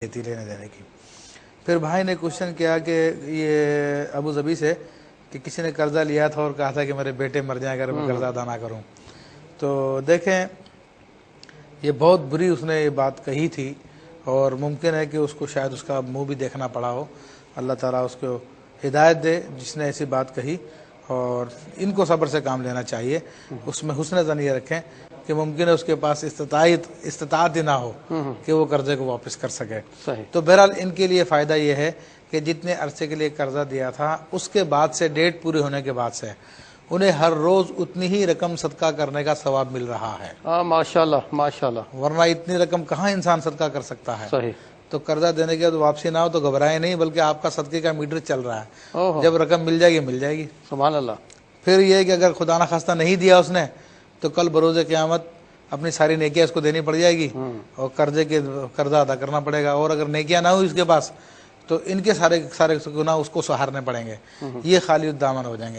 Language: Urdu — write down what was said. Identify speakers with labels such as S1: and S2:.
S1: تھی لینے دینے کی۔ پھر بھائی نے کوشچن کیا کہ یہ ابو ظبی سے کہ کسی نے قرضہ لیا تھا اور کہا تھا کہ میرے بیٹے مر جائیں اگر میں قرضہ ادا نہ کروں۔ تو دیکھیں یہ بہت بری اس نے یہ بات کہی تھی اور ممکن ہے کہ اس کو شاید اس کا منہ بھی دیکھنا پڑا ہو۔ اللہ تعالیٰ اس کو ہدایت دے جس نے ایسی بات کہی، اور ان کو صبر سے کام لینا چاہیے، اس میں حسن ظن یہ رکھیں کہ ممکن ہے اس کے پاس استطاعت ہی نہ ہو کہ وہ قرضے کو واپس کر سکے۔ تو بہرحال ان کے لیے فائدہ یہ ہے کہ جتنے عرصے کے لیے قرضہ دیا تھا اس کے بعد سے ڈیٹ پوری ہونے کے بعد سے انہیں ہر روز اتنی ہی رقم صدقہ کرنے کا ثواب مل رہا ہے۔
S2: ماشاءاللہ ماشاءاللہ،
S1: ورنہ اتنی رقم کہاں انسان صدقہ کر سکتا ہے۔
S2: صحیح۔
S1: تو قرضہ دینے کے بعد واپسی نہ ہو تو گھبرائے نہیں، بلکہ آپ کا صدقے کا میٹر چل رہا ہے، جب رقم مل جائے گی۔
S2: سبحان اللہ۔
S1: پھر یہ کہ اگر خدا نخواستہ نہیں دیا اس نے تو کل بروز قیامت اپنی ساری نیکیاں اس کو دینی پڑ جائے گی اور قرضہ ادا کرنا پڑے گا، اور اگر نیکیاں نہ ہوئی اس کے پاس تو ان کے سارے گناہ اس کو سہارنے پڑیں گے، یہ خالی الدامن ہو جائیں گے۔